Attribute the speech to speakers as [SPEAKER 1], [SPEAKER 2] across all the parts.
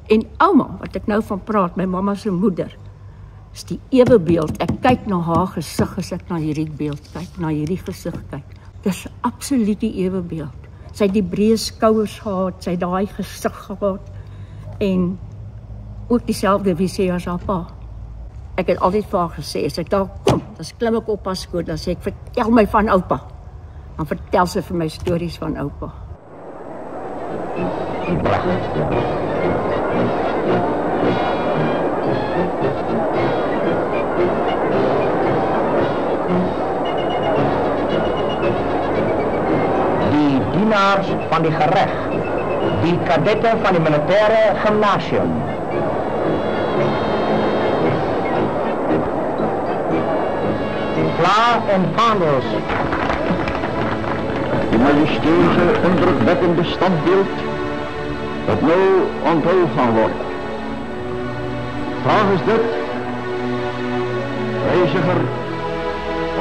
[SPEAKER 1] En ouma, wat ek nou van praat, my mamma se moeder, is die ewebeeld. Ek kyk na haar gesig as ek na hierdie beeld kyk, na hierdie gesig kyk. Dis absoluut die ewebeeld. Sy het die breë skouers gehad, sy het daai gesig gehad en ook dieselfde visie as haar pa. Ek het altyd vir haar gesê, as ek daar kom, dan klim ek op haar skoot, dan sê ek, vertel my van oupa. Dan vertel sy vir my stories van oupa.
[SPEAKER 2] Die dienaars van die gerecht, die kadetten van die militaire gymnasium. Vla en vaandels.
[SPEAKER 3] Die majestueuze, indrukwekkende standbeeld dat nou onthuld gaan worden. Vraag is dit, reiziger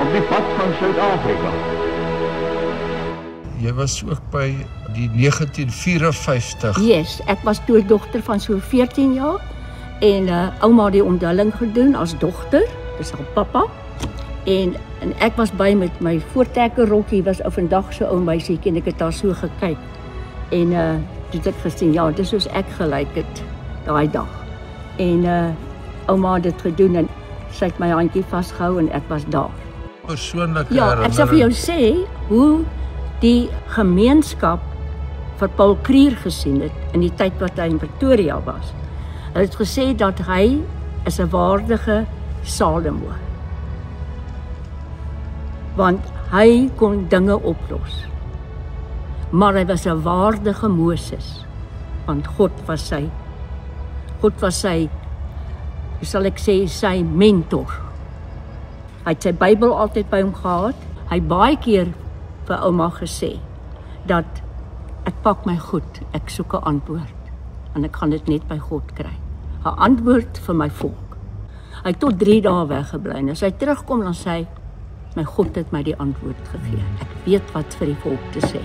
[SPEAKER 3] op die pad van Zuid-Afrika.
[SPEAKER 4] Jy was ook by die 1954.
[SPEAKER 1] Yes, ek was toe dogter van so 14 jaar en ouma het die onthulling gedoen as dogter, dis al pappa. En ek was by met my voortrekker rokkie, was ou vandag so ou meisietjie en ek het daar so gekyk. En toe het ek gesien, ja, dis soos ek gelyk het daai dag. En ouma het dit gedoen en sy het my handjie vasgehou en ek was daar.
[SPEAKER 4] Persoonlike
[SPEAKER 1] Ja, ek sal vir jou sê hoe die gemeenskap vir Paul Kruger gesien het in die tyd wat hy in Pretoria was. Hulle het gesê dat hy is 'n waardige Salomo. Want hy kon dinge oplos. Maar hy was 'n waardige Moses, want God was sy, hoe sal ek sê, sy mentor. Hy het sy Bybel altyd by hom gehad. Hy het baie keer vir ouma gesê, dat ek pak my goed, ek soek 'n antwoord, en ek gaan dit net by God kry. 'n Antwoord vir my volk. Hy het tot 3 dae weggebly, en as hy terugkom, dan sê hy, my God het my die antwoord gegee. Ek weet wat vir die volk te sê.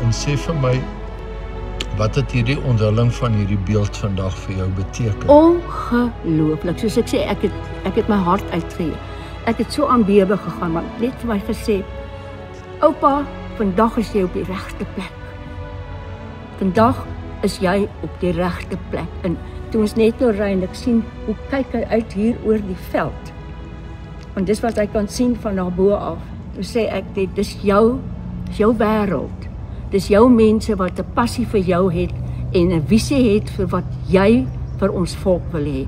[SPEAKER 4] En sê vir my, wat het hierdie onthulling van hierdie beeld vandag vir jou beteken?
[SPEAKER 1] Ongelooflik. Soos ek sê, ek het my hart uitgegee. Ek het so aan bewe gegaan, want net vir my gesê, oupa, vandag is jy op die regte plek. Vandag is jy op die regte plek. En toe ons net nou ry en ek sien, hoe kyk hy uit hier oor die veld. Want dis wat hy kan sien van daar bo af. Toe sê ek, dis jou wêreld. Dis jou mense wat 'n passie vir jou het en 'n visie het vir wat jy vir ons volk wil hê.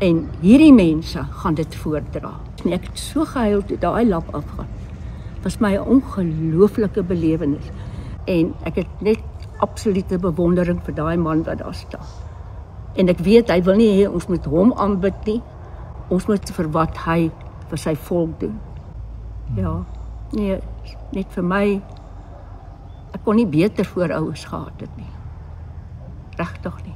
[SPEAKER 1] En hierdie mense gaan dit voordra. En ek het so gehuil toe daai lap afgaan. Dit was my 'n ongelooflike belewenis. En ek het net absolute bewondering vir daai man wat daar staan. En ek weet hy wil nie hê ons moet hom aanbid nie. Ons moet vir wat hy vir sy volk doen. Ja, nee, net vir my. Ek kon nie beter voorouers gehad het nie. Regtig nie.